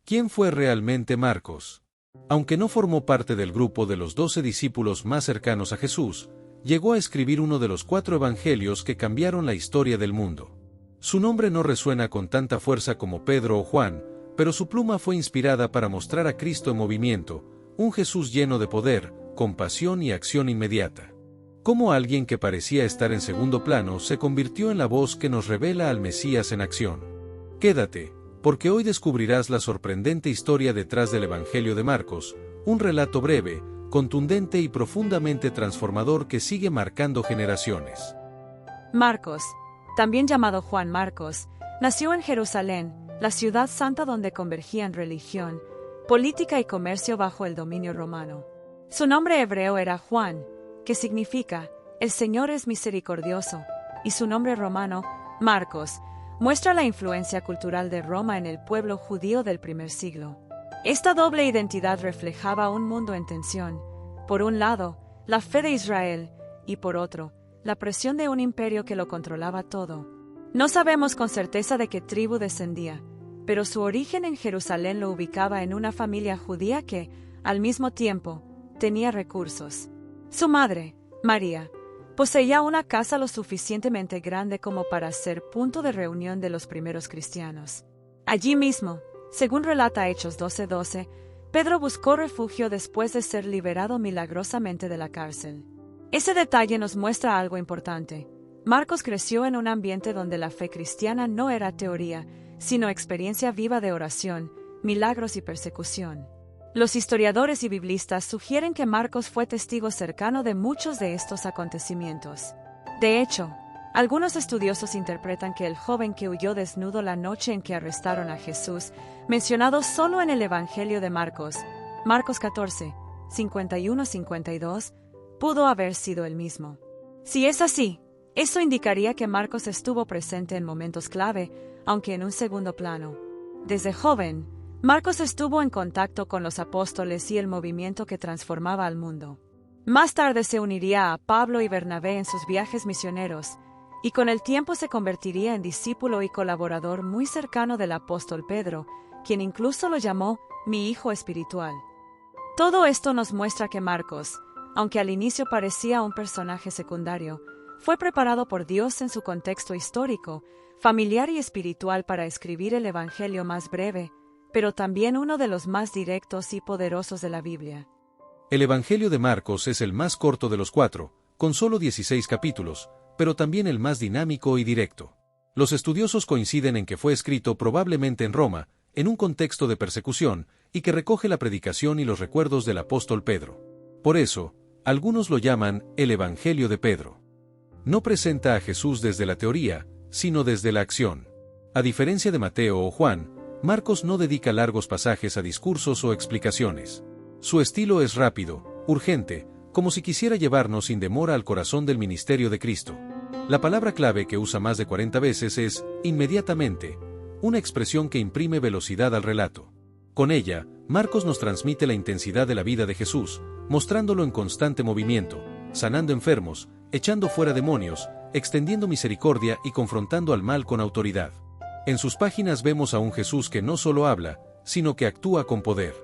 ¿Quién fue realmente Marcos? Aunque no formó parte del grupo de los 12 discípulos más cercanos a Jesús, llegó a escribir uno de los 4 evangelios que cambiaron la historia del mundo. Su nombre no resuena con tanta fuerza como Pedro o Juan, pero su pluma fue inspirada para mostrar a Cristo en movimiento, un Jesús lleno de poder, compasión y acción inmediata. Cómo alguien que parecía estar en segundo plano se convirtió en la voz que nos revela al Mesías en acción. Quédate, porque hoy descubrirás la sorprendente historia detrás del Evangelio de Marcos, un relato breve, contundente y profundamente transformador que sigue marcando generaciones. Marcos, también llamado Juan Marcos, nació en Jerusalén, la ciudad santa donde convergían religión, política y comercio bajo el dominio romano. Su nombre hebreo era Juan, que significa «El Señor es misericordioso», y su nombre romano, Marcos, muestra la influencia cultural de Roma en el pueblo judío del primer siglo. Esta doble identidad reflejaba un mundo en tensión, por un lado, la fe de Israel, y por otro, la presión de un imperio que lo controlaba todo. No sabemos con certeza de qué tribu descendía, pero su origen en Jerusalén lo ubicaba en una familia judía que, al mismo tiempo, tenía recursos. Su madre, María, poseía una casa lo suficientemente grande como para ser punto de reunión de los primeros cristianos. Allí mismo, según relata Hechos 12:12, Pedro buscó refugio después de ser liberado milagrosamente de la cárcel. Ese detalle nos muestra algo importante. Marcos creció en un ambiente donde la fe cristiana no era teoría, sino experiencia viva de oración, milagros y persecución. Los historiadores y biblistas sugieren que Marcos fue testigo cercano de muchos de estos acontecimientos. De hecho, algunos estudiosos interpretan que el joven que huyó desnudo la noche en que arrestaron a Jesús, mencionado solo en el Evangelio de Marcos, Marcos 14, 51-52, pudo haber sido el mismo. Si es así, eso indicaría que Marcos estuvo presente en momentos clave, aunque en un segundo plano. Desde joven, Marcos estuvo en contacto con los apóstoles y el movimiento que transformaba al mundo. Más tarde se uniría a Pablo y Bernabé en sus viajes misioneros, y con el tiempo se convertiría en discípulo y colaborador muy cercano del apóstol Pedro, quien incluso lo llamó «mi hijo espiritual». Todo esto nos muestra que Marcos, aunque al inicio parecía un personaje secundario, fue preparado por Dios en su contexto histórico, familiar y espiritual para escribir el evangelio más breve, pero también uno de los más directos y poderosos de la Biblia. El Evangelio de Marcos es el más corto de los 4, con solo 16 capítulos, pero también el más dinámico y directo. Los estudiosos coinciden en que fue escrito probablemente en Roma, en un contexto de persecución, y que recoge la predicación y los recuerdos del apóstol Pedro. Por eso, algunos lo llaman el Evangelio de Pedro. No presenta a Jesús desde la teoría, sino desde la acción. A diferencia de Mateo o Juan, Marcos no dedica largos pasajes a discursos o explicaciones. Su estilo es rápido, urgente, como si quisiera llevarnos sin demora al corazón del ministerio de Cristo. La palabra clave que usa más de 40 veces es inmediatamente, una expresión que imprime velocidad al relato. Con ella, Marcos nos transmite la intensidad de la vida de Jesús, mostrándolo en constante movimiento, sanando enfermos, echando fuera demonios, extendiendo misericordia y confrontando al mal con autoridad. En sus páginas vemos a un Jesús que no solo habla, sino que actúa con poder.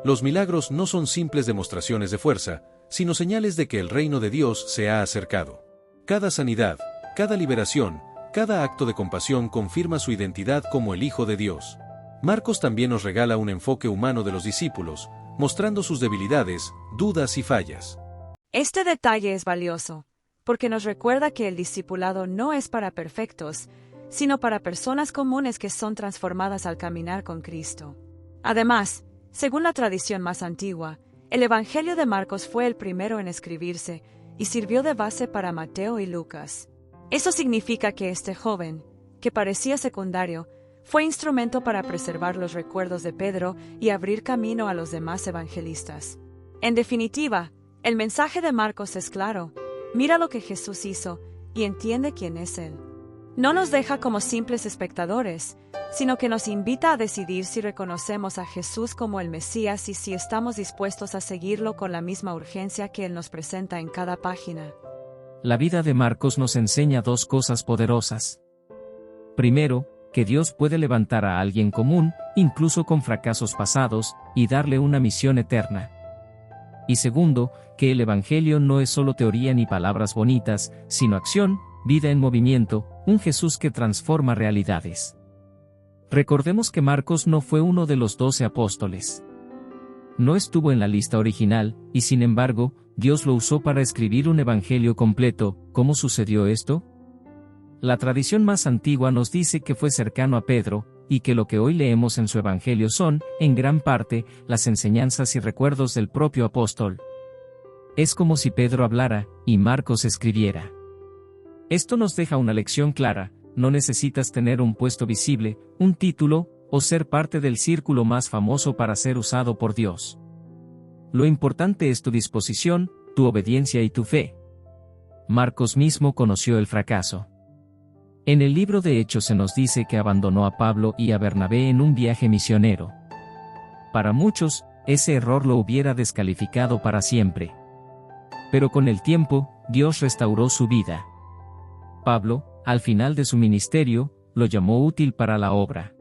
Los milagros no son simples demostraciones de fuerza, sino señales de que el reino de Dios se ha acercado. Cada sanidad, cada liberación, cada acto de compasión confirma su identidad como el Hijo de Dios. Marcos también nos regala un enfoque humano de los discípulos, mostrando sus debilidades, dudas y fallas. Este detalle es valioso, porque nos recuerda que el discipulado no es para perfectos, sino para personas comunes que son transformadas al caminar con Cristo. Además, según la tradición más antigua, el Evangelio de Marcos fue el primero en escribirse y sirvió de base para Mateo y Lucas. Eso significa que este joven, que parecía secundario, fue instrumento para preservar los recuerdos de Pedro y abrir camino a los demás evangelistas. En definitiva, el mensaje de Marcos es claro: mira lo que Jesús hizo y entiende quién es Él. No nos deja como simples espectadores, sino que nos invita a decidir si reconocemos a Jesús como el Mesías y si estamos dispuestos a seguirlo con la misma urgencia que Él nos presenta en cada página. La vida de Marcos nos enseña dos cosas poderosas. Primero, que Dios puede levantar a alguien común, incluso con fracasos pasados, y darle una misión eterna. Y segundo, que el Evangelio no es solo teoría ni palabras bonitas, sino acción, vida en movimiento, un Jesús que transforma realidades. Recordemos que Marcos no fue uno de los 12 apóstoles. No estuvo en la lista original, y sin embargo, Dios lo usó para escribir un evangelio completo. ¿Cómo sucedió esto? La tradición más antigua nos dice que fue cercano a Pedro, y que lo que hoy leemos en su evangelio son, en gran parte, las enseñanzas y recuerdos del propio apóstol. Es como si Pedro hablara, y Marcos escribiera. Esto nos deja una lección clara: no necesitas tener un puesto visible, un título, o ser parte del círculo más famoso para ser usado por Dios. Lo importante es tu disposición, tu obediencia y tu fe. Marcos mismo conoció el fracaso. En el libro de Hechos se nos dice que abandonó a Pablo y a Bernabé en un viaje misionero. Para muchos, ese error lo hubiera descalificado para siempre. Pero con el tiempo, Dios restauró su vida. Pablo, al final de su ministerio, lo llamó útil para la obra.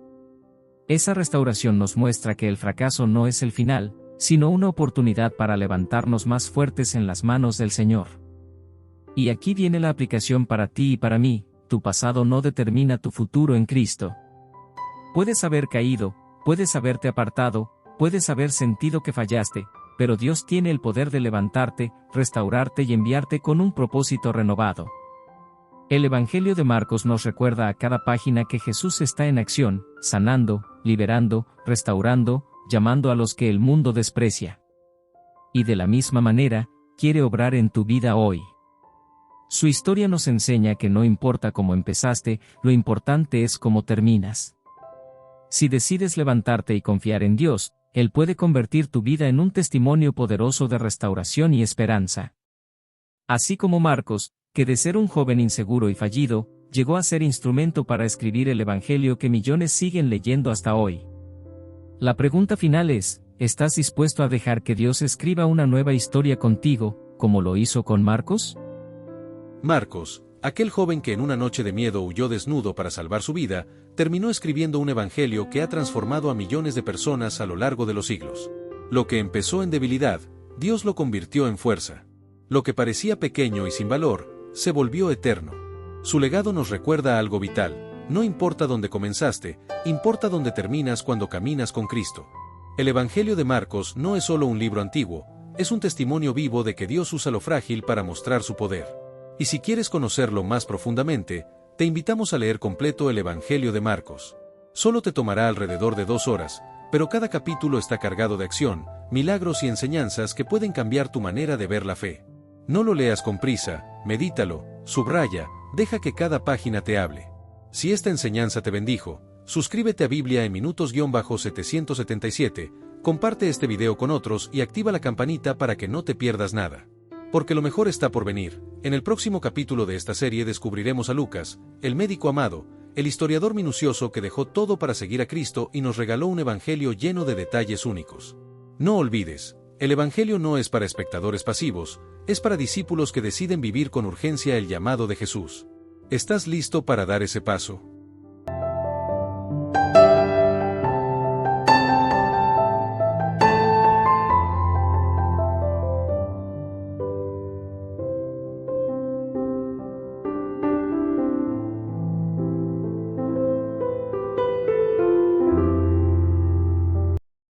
Esa restauración nos muestra que el fracaso no es el final, sino una oportunidad para levantarnos más fuertes en las manos del Señor. Y aquí viene la aplicación para ti y para mí: tu pasado no determina tu futuro en Cristo. Puedes haber caído, puedes haberte apartado, puedes haber sentido que fallaste, pero Dios tiene el poder de levantarte, restaurarte y enviarte con un propósito renovado. El Evangelio de Marcos nos recuerda a cada página que Jesús está en acción, sanando, liberando, restaurando, llamando a los que el mundo desprecia. Y de la misma manera, quiere obrar en tu vida hoy. Su historia nos enseña que no importa cómo empezaste, lo importante es cómo terminas. Si decides levantarte y confiar en Dios, Él puede convertir tu vida en un testimonio poderoso de restauración y esperanza. Así como Marcos, que de ser un joven inseguro y fallido, llegó a ser instrumento para escribir el Evangelio que millones siguen leyendo hasta hoy. La pregunta final es: ¿estás dispuesto a dejar que Dios escriba una nueva historia contigo, como lo hizo con Marcos? Marcos, aquel joven que en una noche de miedo huyó desnudo para salvar su vida, terminó escribiendo un evangelio que ha transformado a millones de personas a lo largo de los siglos. Lo que empezó en debilidad, Dios lo convirtió en fuerza. Lo que parecía pequeño y sin valor, se volvió eterno. Su legado nos recuerda algo vital: no importa dónde comenzaste, importa dónde terminas cuando caminas con Cristo. El Evangelio de Marcos no es solo un libro antiguo, es un testimonio vivo de que Dios usa lo frágil para mostrar su poder. Y si quieres conocerlo más profundamente, te invitamos a leer completo el Evangelio de Marcos. Solo te tomará alrededor de 2 horas, pero cada capítulo está cargado de acción, milagros y enseñanzas que pueden cambiar tu manera de ver la fe. No lo leas con prisa, medítalo, subraya, deja que cada página te hable. Si esta enseñanza te bendijo, suscríbete a Biblia en minutos-777, comparte este video con otros y activa la campanita para que no te pierdas nada. Porque lo mejor está por venir. En el próximo capítulo de esta serie descubriremos a Lucas, el médico amado, el historiador minucioso que dejó todo para seguir a Cristo y nos regaló un evangelio lleno de detalles únicos. No olvides, el evangelio no es para espectadores pasivos, es para discípulos que deciden vivir con urgencia el llamado de Jesús. ¿Estás listo para dar ese paso?